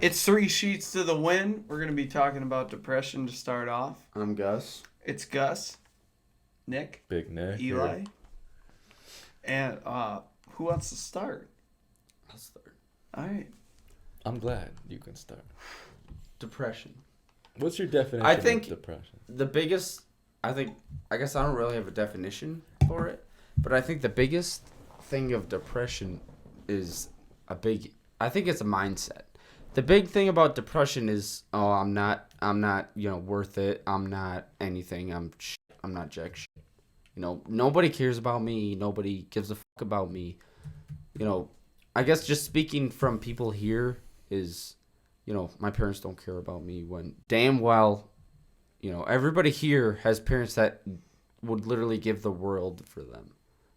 It's 3 sheets to the wind. We're going to be talking about depression to start off. I'm Gus. It's Gus, Nick, Big Nick, Eli, here. and who wants to start? I'll start. All right. I'm glad you can start. Depression. What's your definition I think of depression? the biggest, I guess I don't really have a definition for it, but I think the biggest thing of depression is I think it's a mindset. The big thing about depression is, I'm not, worth it. I'm not anything. I'm not jack shit. Nobody cares about me. Nobody gives a fuck about me. I guess just speaking from people here is, my parents don't care about me when damn well, everybody here has parents that would literally give the world for them,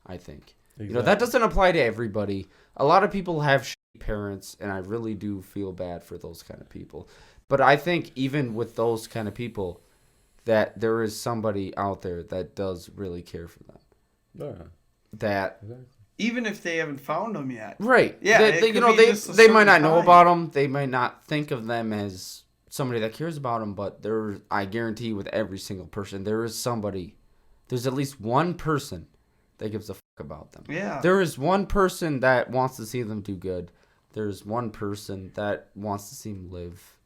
I think. Exactly. That doesn't apply to everybody. A lot of people have shitty parents, and I really do feel bad for those kind of people. But I think even with those kind of people, that there is somebody out there that does really care for them. Yeah. That Exactly. Even if they haven't found them yet. right. Yeah. They might not know about them. They might not think of them as somebody that cares about them. But I guarantee with every single person, there is somebody. There's at least one person that gives a fuck about them. Yeah. There is one person that wants to see them do good. There's one person that wants to see them live.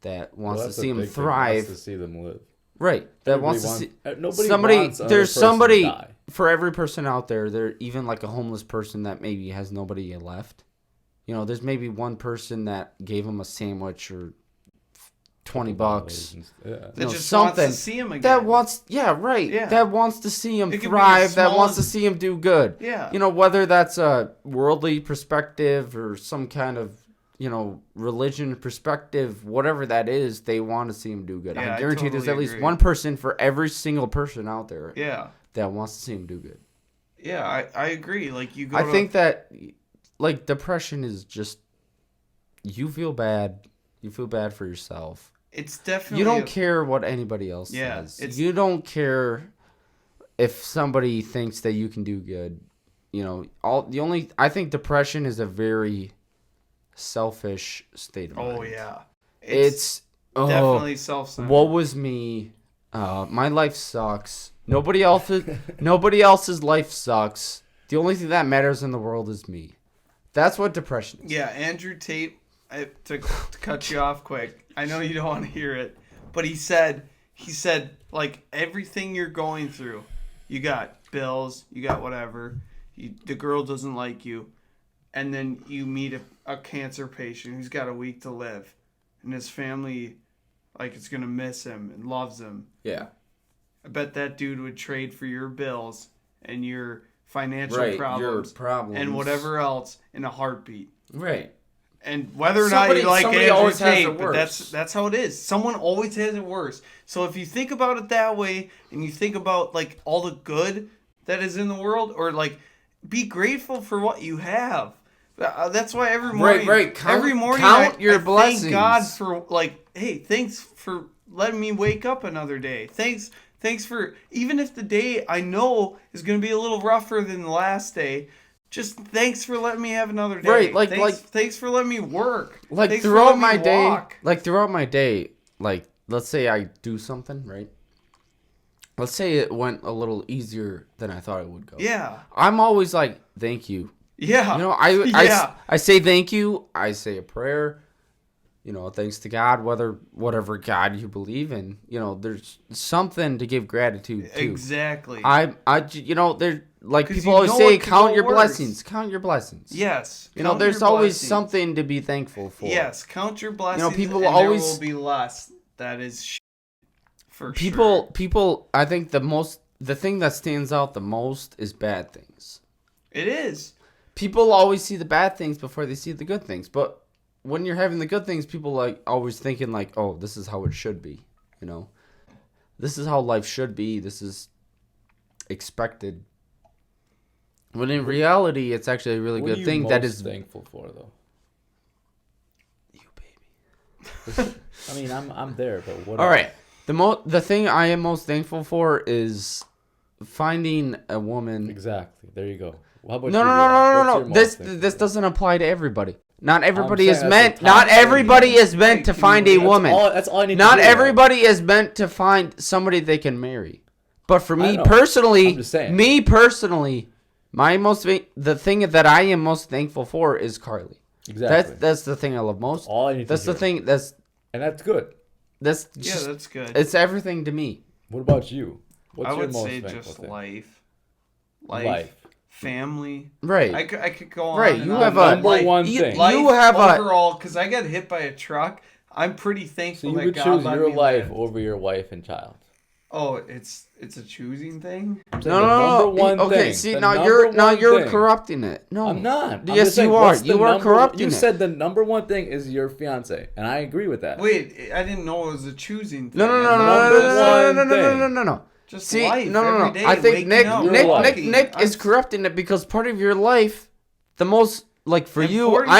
That wants to see them thrive. Wants to see them live. Right. That Everybody wants to see nobody somebody. wants another There's person somebody to die. for every person out there. There even like a homeless person that maybe has nobody left. There's maybe one person that gave him a sandwich or $20. Yeah. That just something wants to see him again. That wants, yeah, right. Yeah. That wants to see him It could be thrive. as That small wants to as- see him do good. Yeah. Whether that's a worldly perspective or some kind of, religion perspective, whatever that is, they want to see him do good. Yeah, I guarantee there's totally at least agree. one person for every single person out there Yeah. that wants to see him do good. Yeah, I agree. Like, you go I to... think that, like, depression is just, you feel bad. You feel bad for yourself. It's definitely... You don't care what anybody else says. You don't care if somebody thinks that you can do good. I think depression is a very selfish state of mind. Oh, yeah. It's definitely self-centered. What was me? My life sucks. Nobody else's life sucks. The only thing that matters in the world is me. That's what depression is. Yeah, Andrew Tate, to cut you off quick, I know you don't want to hear it, but he said, like, everything you're going through, you got bills, you got whatever, the girl doesn't like you, and then you meet a cancer patient who's got a week to live, and his family, like, is going to miss him and loves him. Yeah. I bet that dude would trade for your bills and your financial Your problems and whatever else in a heartbeat. Right. And whether or not you like Andrew always has Tate, it but worse. that's how it is. Someone always has it worse. So if you think about it that way, and you think about like all the good that is in the world, or like be grateful for what you have. That's why every morning, every morning, count I your blessings. Thank God for like, hey, thanks for letting me wake up another day. Thanks for, even if the day I know is going to be a little rougher than the last day, just thanks for letting me have another day. Right, thanks for letting me work. Like thanks for throughout letting my me day, walk. like let's say I do something, right? Let's say it went a little easier than I thought it would go. Yeah. I'm always like, thank you. Yeah. I say thank you. I say a prayer. Thanks to God, whatever God you believe in. There's something to give gratitude to. Exactly. There's like 'Cause people you always know say, it could count go your worse. blessings. Count your blessings. Yes. There's Count your always blessings. something to be thankful for. Yes. Count your blessings. people and always- there will be less. That is for People, sure. people. I think the thing that stands out the most is bad things. It is. People always see the bad things before they see the good things. But when you're having the good things, people like always thinking like, oh, this is how it should be. This is how life should be. This is expected. When in reality, it's actually a really What good are you thing most that is thankful for, though? you, baby. I mean, I'm there, but what? All right. The thing I am most thankful for is finding a woman. Exactly. There you go. How about No. you, Leon? What's your No. most This thankful this for? doesn't apply to everybody. Not everybody saying is that's meant. the Not top everybody thing. is meant to Hey, find a that's woman. That's all I need Not to do. everybody is meant to find somebody they can marry. But for me know. personally, I'm just saying. the thing that I am most thankful for is Carly. Exactly. That's the thing I love most. all I need That's to the hear. thing. That's good. just, that's good. it's everything to me. What about you? What's I your would most say thankful just thing? life, family. Right. I could go on. Right. and You on have about a number one you, thing. life you have a overall, because I got hit by a truck. I'm pretty So thankful you that would God choose let your me life live. over your wife and child. Oh, it's a choosing thing. I'm saying no, the no, number no. one Okay, thing. see the now number you're one thing. corrupting it. No, I'm not. I'm Yes, just saying, you are. what's the You are number- corrupting You it. said the number one thing is your fiance, and I agree with that. Wait, I didn't know it was a choosing thing. No, no, no, no, Number no, no, no, no, no, no, one no, no, no. Just See, life, no, no, every no. day, I think waking Nick up, walking. is corrupting it because part of your life, the most like for you, Important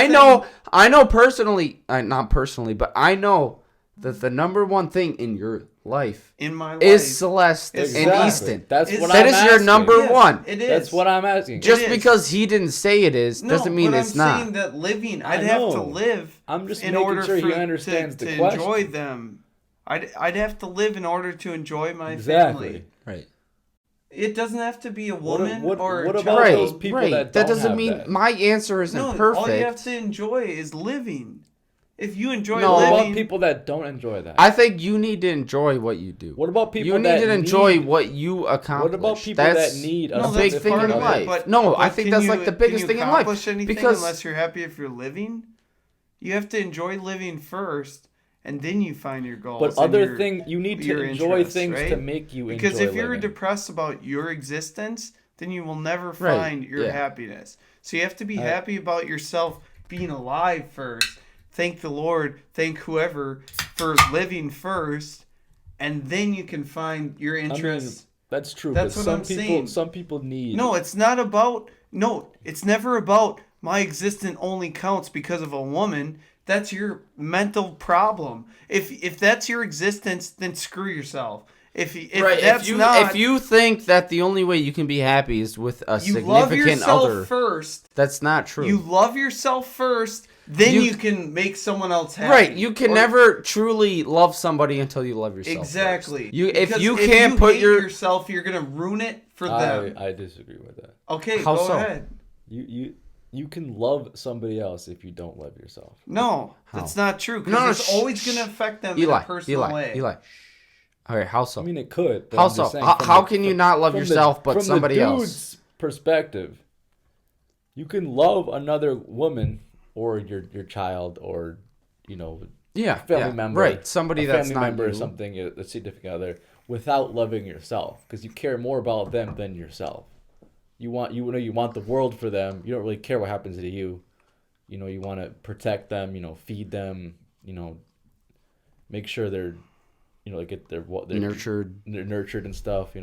I know personally, not personally, but I know that the number one thing in your life in my life is Celeste Exactly. and Easton. That's Is- what That I'm is your asking. number Yes, one. It is. That's what I'm asking. Just is. because he didn't say it is doesn't mean but it's I'm not. saying that living, I I'd have to know. live. I'm just in making order sure for, he understands to the question. enjoy them. I'd have to live in order to enjoy my Exactly. family. Right. It doesn't have to be a woman or a what child. about Right. those people right. that don't doesn't have mean that? my answer isn't No, perfect. all you have to enjoy is living. If you enjoy No. What living, about people that don't enjoy that? I think you need to enjoy what you do. What about people you need that to enjoy need- what you accomplish. What about people that's that need a no, a that's big significant thing part in of other? it. life. But, No, but I think can that's you- like the biggest can thing you in life. accomplish anything Because unless you're happy if you're living? You have to enjoy living first, and then you find your goals. But and other your- thing, you need to your enjoy interests, things right? to make you Because enjoy if you're living. depressed about your existence, then you will never Right, find your yeah. happiness. So you have to be happy about yourself being alive first. Thank the Lord, thank whoever for living first, and then you can find your interests. That's true. That's but what some I'm people, saying. some people need. No, it's not about. No, it's never about my existence only counts because of a woman. That's your mental problem. If that's your existence, then screw yourself. If that's if you think that the only way you can be happy is with a you love significant yourself other, first. that's not true. You love yourself first, then You- you can make someone else happy. Right, you can Or- never truly love somebody until you love yourself. exactly. First. If Because you can't put hate your yourself, you're gonna ruin it for them. I disagree with that. Okay, How go so? ahead. You can love somebody else if you don't love yourself. No, How? that's not true. Because No, no, it's always gonna affect them in Eli, a personal way. Eli. Okay, how so? I mean, it could. But How I'm just so? saying How, from how the- can you not love from the- yourself but from somebody the else? dude's perspective, you can love another woman or your child or Yeah, family yeah, member, right? Somebody a that's family not member you. or something, a significant other, without loving yourself, because you care more about them than yourself. You want the world for them. You don't really care what happens to you. You want to protect them. Feed them. Make sure they're get their Nurtured. they're nurtured and stuff.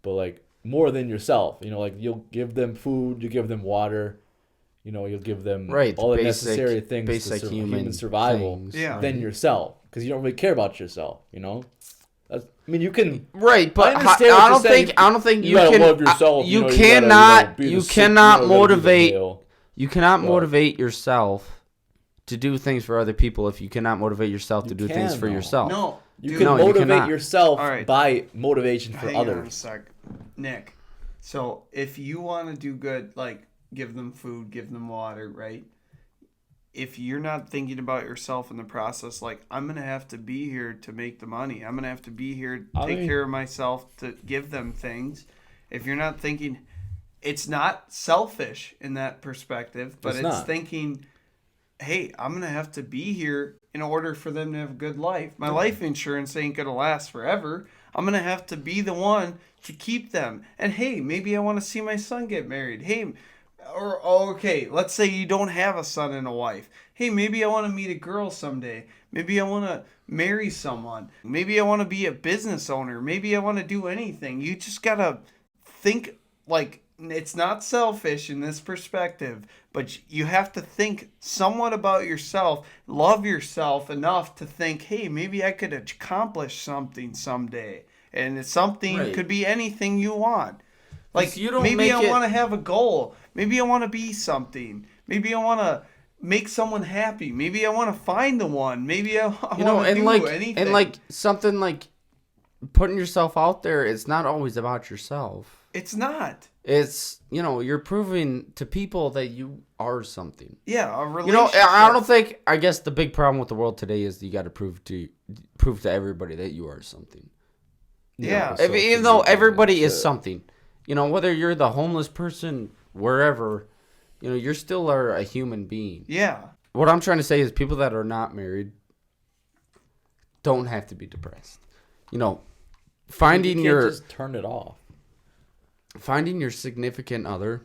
But like more than yourself. Like you'll give them food. You give them water. You'll give them Right, all the basic- necessary things basic to human survival things, Yeah. than yourself, because you don't really care about yourself. You can. Right, but understand what I you're don't saying. think I don't think you gotta can. love yourself. You gotta, cannot. be the You sick- cannot gotta be the motivate. male. You cannot But- motivate yourself to do things for other people if you cannot motivate yourself to do things can, for though. yourself. No, You dude, can No, you motivate cannot. yourself All right. by motivation for hang on a others. sec, Nick. So if you want to do good, like give them food, give them water, right? If you're not thinking about yourself in the process, like I'm gonna have to be here to make the money. I'm gonna have to be here to take care of myself to give them things. If you're not thinking, it's not selfish in that perspective, but It's it's not. thinking, hey, I'm gonna have to be here in order for them to have a good life. My life insurance ain't gonna last forever. I'm gonna have to be the one to keep them. And hey, maybe I want to see my son get married. Hey, or okay, let's say you don't have a son and a wife. Hey, maybe I want to meet a girl someday. Maybe I want to marry someone. Maybe I want to be a business owner. Maybe I want to do anything. You just gotta think like. It's not selfish in this perspective, but you have to think somewhat about yourself, love yourself enough to think, hey, maybe I could accomplish something someday. And it's something Right. could be anything you want. Like, You don't maybe make I it- want to have a goal. Maybe I want to be something. Maybe I want to make someone happy. Maybe I want to find the one. Maybe I want to and do like anything. and like something like putting yourself out there. It's not always about yourself. It's not. It's you're proving to people that you are something. Yeah, a relationship. I don't think. I guess the big problem with the world today is you got to prove to everybody that you are something. Yeah. Even though everybody is something, whether you're the homeless person wherever, you're still a human being. Yeah. What I'm trying to say is people that are not married don't have to be depressed. Finding you can't your just turn it off. Finding your significant other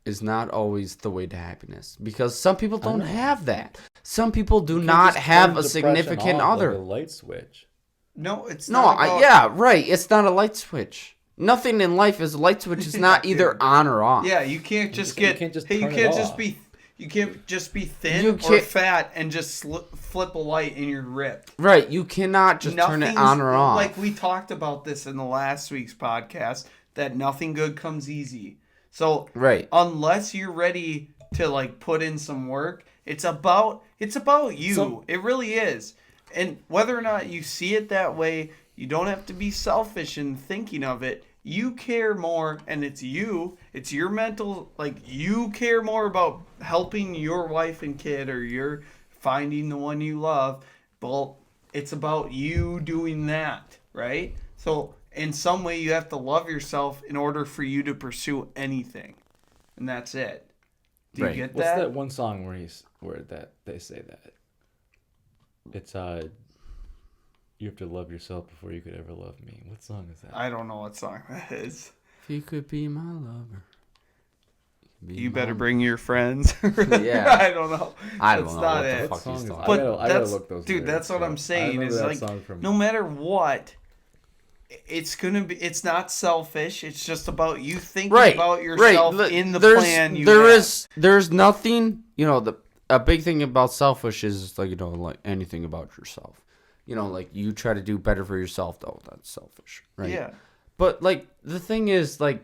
is not always the way to happiness because some people don't have that. Some people do not have a significant other. Like a light switch. No, it's No, not. about... yeah, right. It's not a light switch. Nothing in life is a light switch. It's not either on or off. Yeah, you can't just You can't just you turn can't it just off. be. You can't just be thin You or can't- fat and just flip a light and you're ripped. Right. You cannot just turn it on or off. Like we talked about this in the last week's podcast, that nothing good comes easy. So Right. unless you're ready to like put in some work, it's about you. It really is. And whether or not you see it that way, you don't have to be selfish in thinking of it. You care more, and it's you. It's your mental, like, you care more about helping your wife and kid or you're finding the one you love. Well, it's about you doing that, right? So in some way, you have to love yourself in order for you to pursue anything. And that's it. Do you get What's that? that one song where they say that? It's you have to love yourself before you could ever love me. What song is that? I don't know what song that is. If you could be my lover. You better bring your friends. Yeah. I don't know. I don't That's know not what the it. fuck song he's is- talking I But gotta- I gotta that's, look those dude, lyrics that's what up. I'm I saying. remember Is that like, song from- no matter what, it's not selfish. It's just about you thinking about yourself in the plan you have. There's nothing, a big thing about selfish is like, like anything about yourself. Like you try to do better for yourself, though. That's selfish, right? Yeah. But like the thing is, like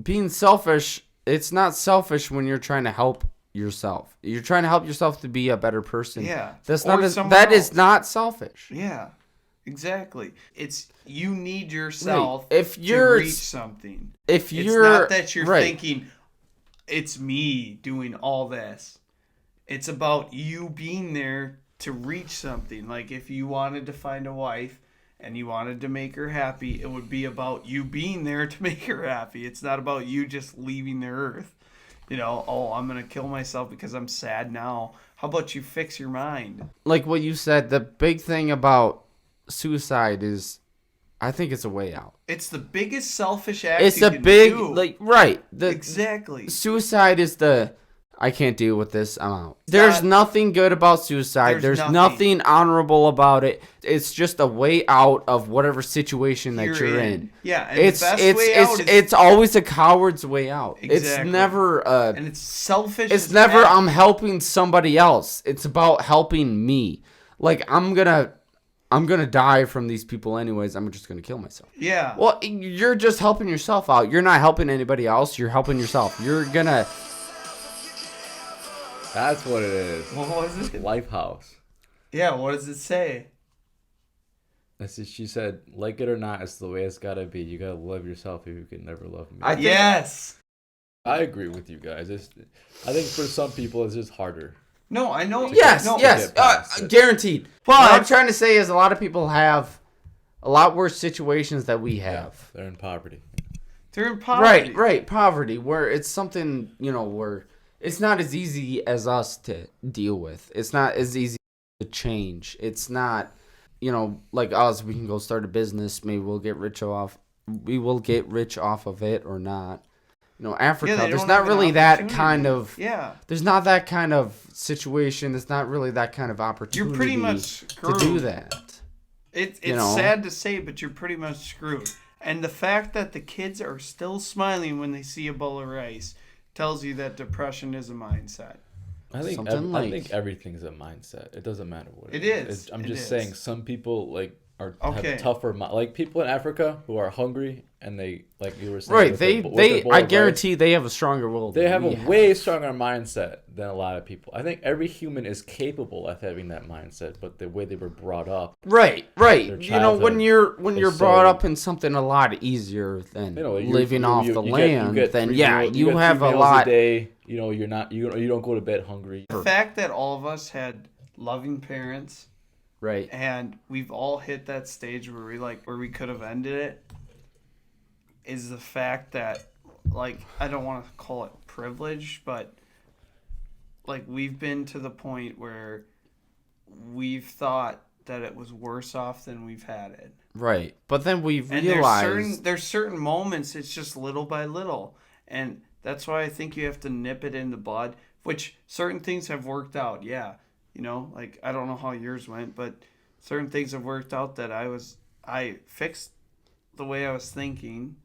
being selfish, it's not selfish when you're trying to help yourself. You're trying to help yourself to be a better person. Yeah. That's Or not someone that else. is not selfish. Yeah. Exactly. It's you need yourself Right. If to you're- reach something. If It's you're not that you're right. thinking it's me doing all this. It's about you being there to reach something. Like if you wanted to find a wife and you wanted to make her happy, it would be about you being there to make her happy. It's not about you just leaving the earth. I'm going to kill myself because I'm sad now. How about you fix your mind? Like what you said, the big thing about suicide is, I think it's a way out. It's the biggest selfish act It's you a can big, do. like, right. Exactly. Suicide is I can't deal with this, I'm out. There's nothing good about suicide. There's nothing honorable about it. It's just a way out of whatever situation that you're in. Yeah, and It's the best way out is, it's always a coward's way out. It's Exactly. never and it's selfish. it's as never heck. I'm helping somebody else. It's about helping me. Like I'm gonna die from these people anyways. I'm just gonna kill myself. Yeah. Well, you're just helping yourself out. You're not helping anybody else. You're helping yourself. You're gonna. That's what it is. What was it? Lifehouse. Yeah. What does it say? She said, like it or not, it's the way it's gotta be. You gotta love yourself if you can never love me. Yes. I agree with you guys. I think for some people it's just harder. No, I know. Yes, no, yes, get past it. guaranteed. But- What I'm trying to say is a lot of people have a lot worse situations that we have. They're in poverty. They're in poverty. Right, poverty, where it's something, where it's not as easy as us to deal with. It's not as easy to change. It's not, like us, we can go start a business, maybe we will get rich off of it or not. Africa, they there's don't not have an really that opportunity. kind of, Yeah. there's not that kind of situation. There's not really that kind of opportunity You're pretty much screwed. to do that. It's You know? sad to say, but you're pretty much screwed. And the fact that the kids are still smiling when they see a bowl of rice tells you that depression is a mindset. I think Something I like- think everything's a mindset. It doesn't matter what It is. I'm It just is. saying some people like Okay. have tougher like people in Africa who are hungry and they like you were saying Right. with They with their bowl I of rice, guarantee they have a stronger will. they than have a we way stronger mindset than a lot of people. I think every human is capable of having that mindset, but the way they were brought up, Right. their You know, when childhood you're is brought so- up in something a lot easier than you know, living off the land, then three yeah, meals- you get have 3 a meals lot. day. You know, you don't go to bed hungry. The fact that all of us had loving parents Right. and we've all hit that stage where we could have ended it is the fact that, like, I don't want to call it privilege, but like we've been to the point where we've thought that it was worse off than we've had it. Right. But then we And realized there's certain moments it's just little by little. And that's why I think you have to nip it in the bud, which certain things have worked out. Yeah. You know, like I don't know how yours went, but certain things have worked out that I fixed the way I was thinking.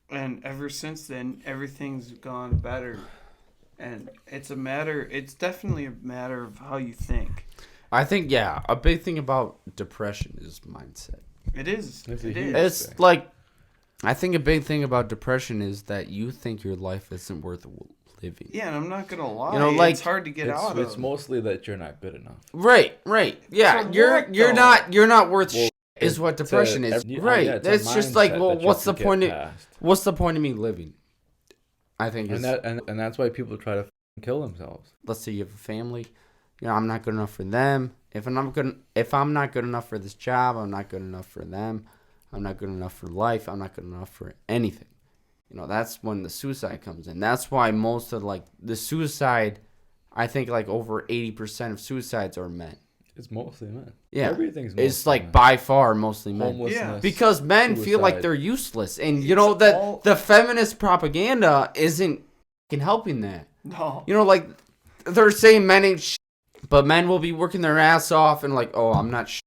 And ever since then, everything's gone better. And it's definitely a matter of how you think. I think a big thing about depression is mindset. It is. It's a It huge- is. It's like I think a big thing about depression is that you think your life isn't worth living. Yeah, and I'm not gonna lie. You know, like, it's hard to get out It's of. mostly that you're not good enough. Right. Yeah, For you're what, you're though? not worth Well, shit is what depression is. Yeah, Right. it's a It's just like, mindset well, that you what's have the to point get of past. what's the point of me living? I think it's And that's why people try to kill themselves. let's say you have a family. You know, I'm not good enough for them. If I'm not good enough for this job, I'm not good enough for them. I'm not good enough for life. I'm not good enough for anything. You know, that's when the suicide comes in. That's why most of like the suicide, I think like over 80% of suicides are men. It's mostly men. Yeah, Everything's mostly it's like men. by far mostly men. Homelessness. Yeah. Because men feel like suicide. they're useless, and It's you know that all- the feminist propaganda isn't fucking helping that. No. You know, like they're saying men ain't shit, but men will be working their ass off and like, oh, I'm not shit.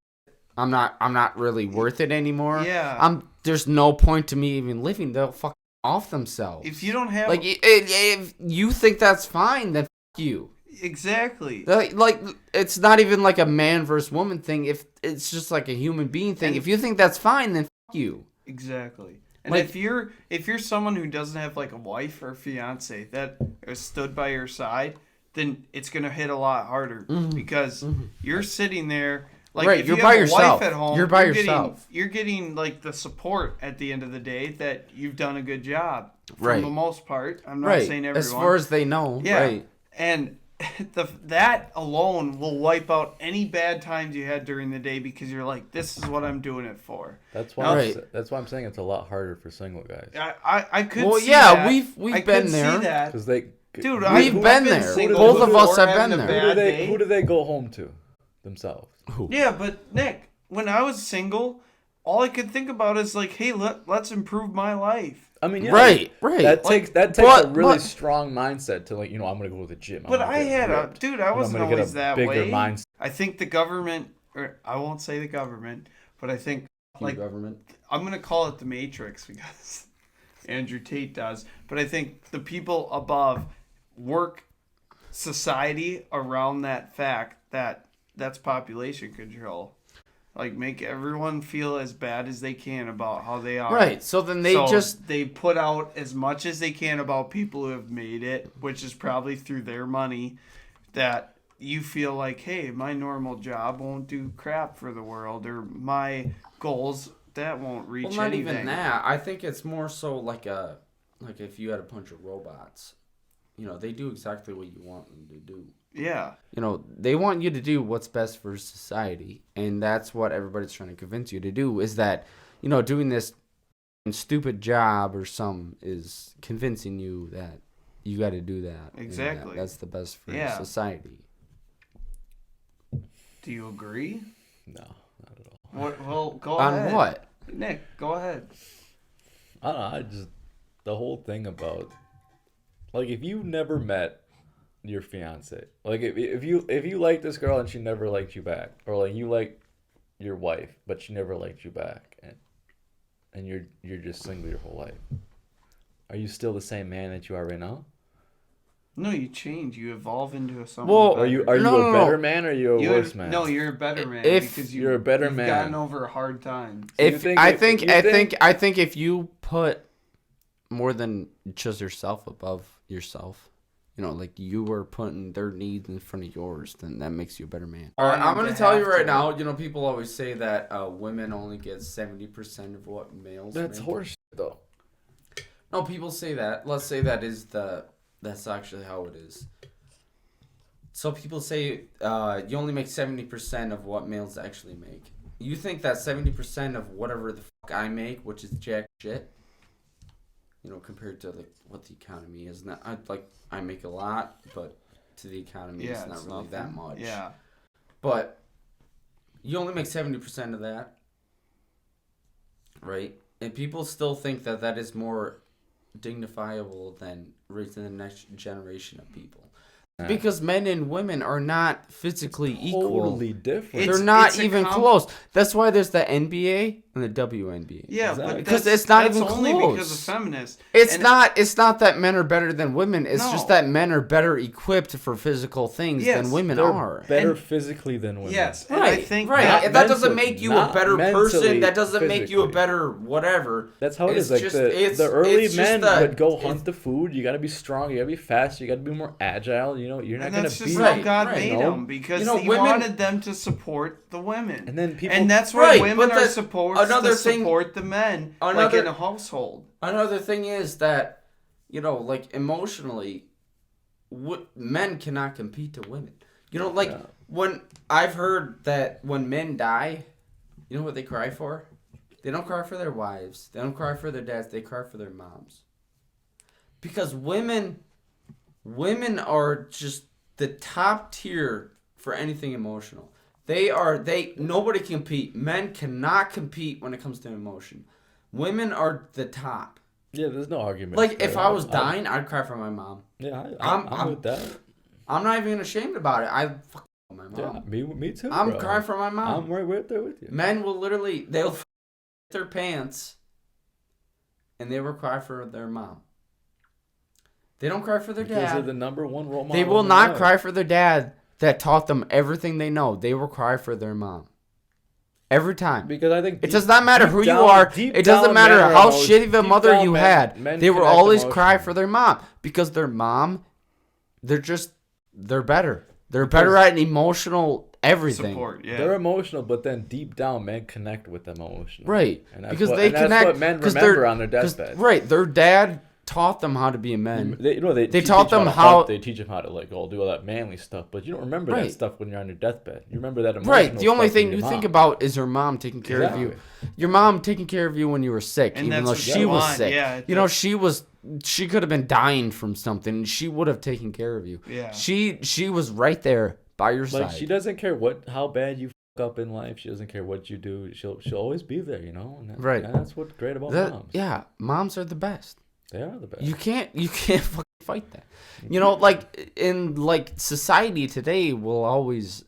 I'm not really worth it anymore. Yeah. There's no point to me even living. They'll fuck off themselves. If you don't have like, if you think that's fine, then fuck you. exactly. Like, it's not even like a man versus woman thing. If it's just like a human being thing. And- If you think that's fine, then fuck you. Exactly. And Like- if you're someone who doesn't have like a wife or a fiance that has stood by your side, then it's gonna hit a lot harder because you're sitting there like Right, if you're you by have a yourself. wife at home, You're by getting- yourself. You're getting like the support at the end of the day that you've done a good job for Right. the most part. I'm not Right. saying everyone. As far as they know. yeah, Right. and that alone will wipe out any bad times you had during the day because you're like, this is what I'm doing it for. That's why. Right. That's why I'm saying it's a lot harder for single guys I could. Well, see yeah, that. we've I been could there. See that. because they. Dude, We've been there. single Both of us before have been having a there. Who do bad they? day. Who do they go home to? Themselves. Yeah, but Nick, when I was single, all I could think about is like, hey, let's improve my life. I mean, yeah, Right. That takes a but- really but- strong mindset to like I'm gonna go to the gym. I'm But gonna I get had ripped. dude, I I'm wasn't gonna get always a that bigger way. mindset. I think the government, or I won't say the government, but I think like government. I'm gonna call it the Matrix because Andrew Tate does. But I think the people above work society around that fact that that's population control. Like make everyone feel as bad as they can about how they are. Right. So then they So just they put out as much as they can about people who have made it, which is probably through their money, that you feel like, hey, my normal job won't do crap for the world, or my goals that won't reach well, not anything. even that. I think it's more so like if you had a bunch of robots, you know, they do exactly what you want them to do. Yeah. You know, they want you to do what's best for society, and that's what everybody's trying to convince you to do. Is that, you know, doing this stupid job or some is convincing you that you got to do that. and Exactly. that's the best for Yeah. society. Do you agree? No, not at all. What? Well, go On ahead. what? Nick, go ahead. I don't know. I just the whole thing about like if you never met your fiance, like if you like this girl and she never liked you back, or like you like your wife but she never liked you back, and you're just single your whole life, are you still the same man that you are right now? No, you change. You evolve into something. Well, better. Are you No, a no. better man or are you a worse man? No, you're a better man If because you're a better you've man. gotten over hard times. I think if you put more than just yourself above yourself, like you were putting their needs in front of yours, then that makes you a better man. All right, I'm going to tell you right now, people always say that women only get 70% of what males That's make. horseshit, though. No, people say that. Let's say that's actually how it is. So people say you only make 70% of what males actually make. You think that 70% of whatever the fuck I make, which is jack shit, compared to like what the economy is. Not, I make a lot, but to the economy, it's not really that much. Yeah. But you only make 70% of that, right? And people still think that is more dignifiable than raising the next generation of people. Because men and women are not physically equal. Totally different. They're not even close. That's why there's the NBA and the WNBA. Yeah, Exactly. but Because it's not even only close. because of feminists. It's not that men are better than women. It's No. just that men are better equipped for physical things Yes, than women They're are. better physically than women. Yes, and Right, I think right. not And that doesn't mentally- make you a not better person. mentally, That doesn't make you a physically. better whatever. That's how it It's is. Like just- the early it's just men that- would go hunt the food. You got to be strong. You got to be fast. You got to be more agile. You're not And gonna that's just be. how Right, God right. made You know? them because he women- wanted them to support the women. And then people. And that's why Right, women but are the- supposed another to thing- support the men, like another- in a household. Another thing is that, like emotionally, men cannot compete to women. Yeah. When I've heard that when men die, you know what they cry for? They don't cry for their wives. They don't cry for their dads. They cry for their moms. Because women are just the top tier for anything emotional. Nobody can compete. Men cannot compete when it comes to emotion. Women are the top. Yeah, there's no argument. Like there. if I was dying, I'd cry for my mom. Yeah, I'm- I'm with that. I'm not even ashamed about it. I fuck my mom. Yeah, me too. I'm bro. crying for my mom. I'm right there with you. Men will literally they'll their pants and they will cry for their mom. They don't cry for their Because they're dad. the number one role model. They will in their not life. cry for their dad that taught them everything they know. They will cry for their mom. Every time. Because I think It does not matter who you down- are. deep It doesn't down matter men are how emo- shitty of a deep mother down you men- had. men They will connect always cry emotionally. for their mom because their mom, they're better. They're better at emotional everything. Support, yeah. They're emotional, but then deep down, men connect with them emotionally. Right. And that's Because what, they and connect. That's what men 'cause remember they're- on their 'cause- deathbed. Right. Their dad taught them how to be a man. They They teach taught them to how- hunt, they teach them how to do all that manly stuff, but you don't remember Right. that stuff when you're on your deathbed. You remember that emotional Right. The only stuff thing from you your think mom. about is your mom taking care of you. Exactly. Your mom taking care of you when you were sick, And even that's though what she you was want, sick. yeah, She could have been dying from something. And she would have taken care of you. Yeah. She was right there by your Like side. she doesn't care how bad you fuck up in life. She doesn't care what you do. She'll always be there, And Right. And that's what's great about moms. Yeah, moms are the best. They are the best. You can't fucking fight that. In society today will always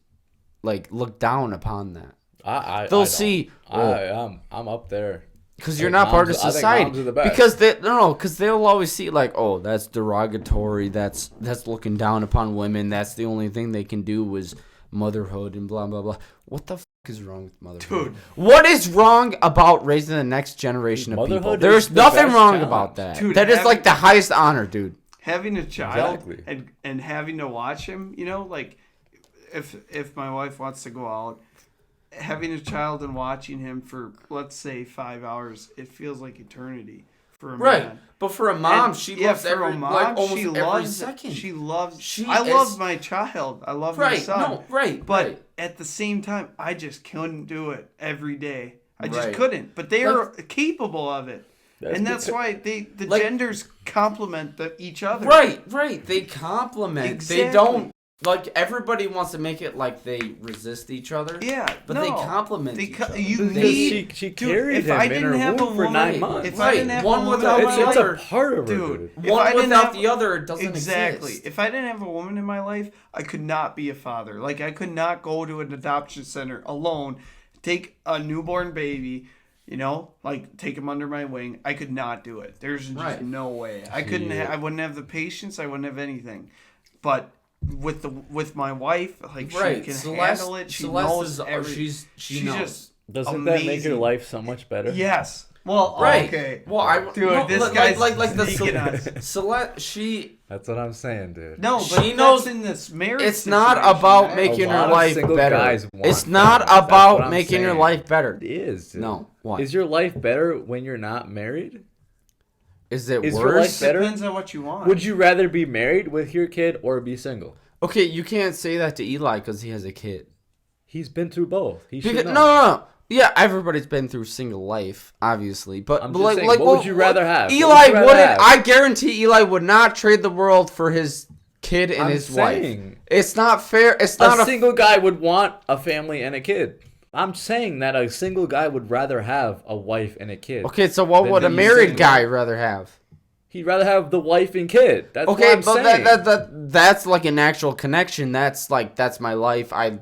look down upon that. I They'll don't. see I'm up there. because you're I think not part of moms- I think society. moms are the best. Because they'll always see that's derogatory. That's looking down upon women. That's the only thing they can do is motherhood and blah blah blah. What the fuck is wrong with motherhood? Dude. What is wrong about raising the next generation of people? Motherhood There's is the nothing best wrong challenge. about that. Dude, That is having- the highest honor, dude. Having a child Exactly. and having to watch him, if my wife wants to go out, having a child and watching him for, let's say, 5 hours, it feels like eternity for a man. But for a mom, And, she yeah, loves for every, a mom, almost she every loves second. She loves. She I is- love my child. I love my Right, son. no, right, But right. at the same time, I just couldn't do it every day. I just Right. couldn't. But they are capable of it. And that's because- why the Like- genders complement each other. Right. They complement. Exactly. They don't everybody wants to make it like they resist each other. Yeah, But they complement each other. You Because need. she Dude, carried if him I in didn't her have a womb for woman, 9 months. if I didn't have One a woman, without it's the a other. part of her, dude. If One I didn't without have- the other, it doesn't Exactly. exist. If I didn't have a woman in my life, I could not be a father. I could not go to an adoption center alone, take a newborn baby, You know, like take him under my wing. I could not do it. There's just Right. no way. I couldn't. I wouldn't have the patience. I wouldn't have anything. But with my wife, like Right. she can Celeste, handle it. She Celeste knows is, everything. she knows. just Doesn't that make your amazing. life so much better? Yes. Well, Right. okay. Well, I Dude, no, this like, guy's like the sneaking us. Celeste. She. That's what I'm saying, dude. No, but She that's knows in this marriage. It's not situation, about man. making A her lot of life single better. guys want It's not families. That's what about I'm making your saying. life better. It is. Dude. No. What? Is your life better when you're not married? Is it Is your life worse? better? Depends on what you want. Would you rather be married with your kid or be single? Okay, you can't say that to Eli because he has a kid. He's been through both. He should Because, know. no. Yeah, everybody's been through single life, obviously. But, I'm but just like, saying, like, what would you rather have? What Eli would you rather wouldn't. have? I guarantee Eli would not trade the world for his kid and I'm his saying. wife. It's not fair. It's not A single guy would want a family and a kid. I'm saying that a single guy would rather have a wife and a kid. Okay, so what Then would a he's married single. guy rather have? He'd rather have the wife and kid. That's Okay, what I'm but saying. that's like an actual connection. That's my life. I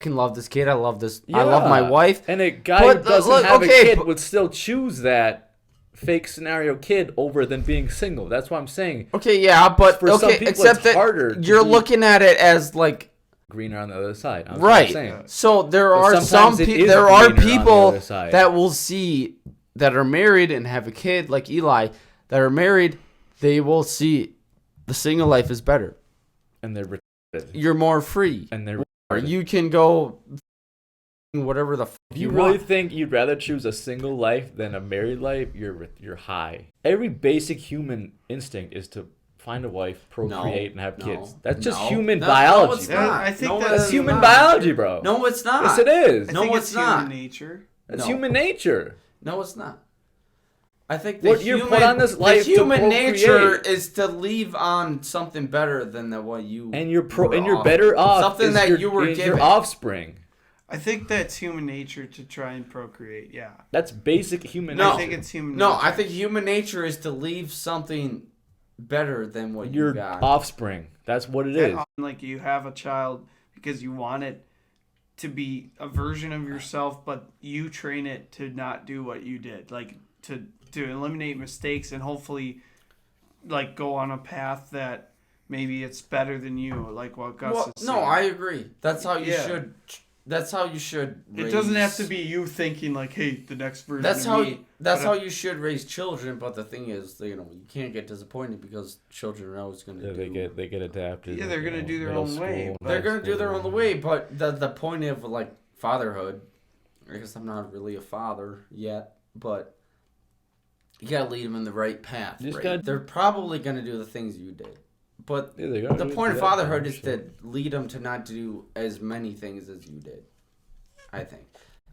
can love this kid. I love this. I love my Yeah. wife. And a guy But, who doesn't look, have okay, a kid but- would still choose that fake scenario kid over than being single. That's what I'm saying. Okay, yeah, but For some okay, people, except it's that harder to you're be- looking at it as like Greener on the other side. That's right. What I'm saying. So there But are some sometimes it people. is There are greener on the people other side. that will see that are married and have a kid, like Eli, that are married. They will see the single life is better. And they're retarded. You're more free. And they're Or retarded. you can go whatever the fuck Do you you really want. think you'd rather choose a single life than a married life? You're high. Every basic human instinct is to find a wife, procreate, and have kids. That's just human biology, it's bro. not. I think No, that's it's That's human not. biology, bro. No, it's not. Yes, it is. I No, think it's human not. nature. That's No. human nature. No, it's not. I think What you're put on this life the to human nature procreate. is to leave on something better than what you And you're were and you're offered. better off. Something is that your, you were is given. your offspring. I think that's human nature to try and procreate. Yeah. That's basic human No. nature. I think it's human No, nature. I think human nature is to leave something better than what your you got. offspring. That's what it is. Like you have a child because you want it to be a version of yourself, but you train it to not do what you did. Like to eliminate mistakes and hopefully like go on a path that maybe it's better than you, like what Gus Well, is no, saying. I agree. That's how you Yeah. should. That's how you should. It doesn't have to raise- be you thinking like, hey, the next version That's of how. me. That's But, how you should raise children. But the thing is, you can't get disappointed because children are always going to Yeah, do. they get adapted. Yeah, they're gonna do their middle own way. school, They're high gonna do their school. own way. But the point of like fatherhood, I guess I'm not really a father yet, but you gotta lead them in the right path. You just right? gotta- They're probably gonna do the things you did, but Yeah, they're gonna the do point of that, fatherhood I'm is sure. to lead them to not do as many things as you did. I think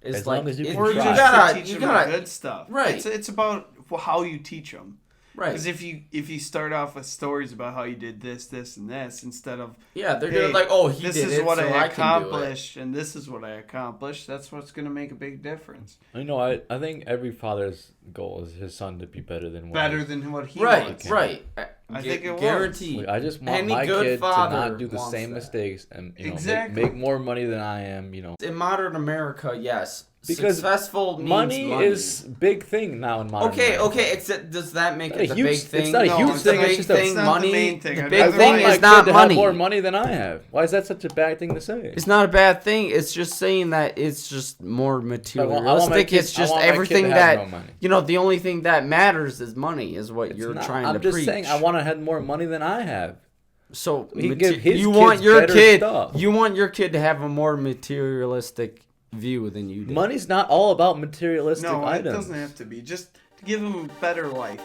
it's As like long as you it- can Or try. just gotta to teach you them gotta the good stuff. right. It's about how you teach them. right. Because if you start off with stories about how you did this, this, and this, instead of Yeah, they're hey, gonna like, oh, he this did is it, what so I I can do it. accomplished, and this is what I accomplished, that's what's going to make a big difference. I think every father's goal is his son to be better than Better than what he Right, wants. right. I think it was. guaranteed. Like, I just want Any my good kid to father not do the wants same that. mistakes and Exactly. make more money than I am. In modern America, yes, Because successful means money is big thing now in modern. okay. America. Okay, except does that make It's it not the a big huge- thing? it's not a No, huge it's thing, the it's big just a- thing. It's not Money. the main thing. The I'd big I rather thing want my is kid not to money. have more money than I have. Why is that such a bad thing to say? It's not a bad thing. It's just saying that it's just more materialistic. I want my kid- It's just I want my kid everything to have that no money. the only thing that matters is money. Is what It's you're not- trying I'm to just preach. saying I want to have more money than I have. So He can give his you kids want your better kid. stuff. You want your kid to have a more materialistic view than you do. Money's not all about materialistic No, it items. doesn't have to be. Just to give them a better life.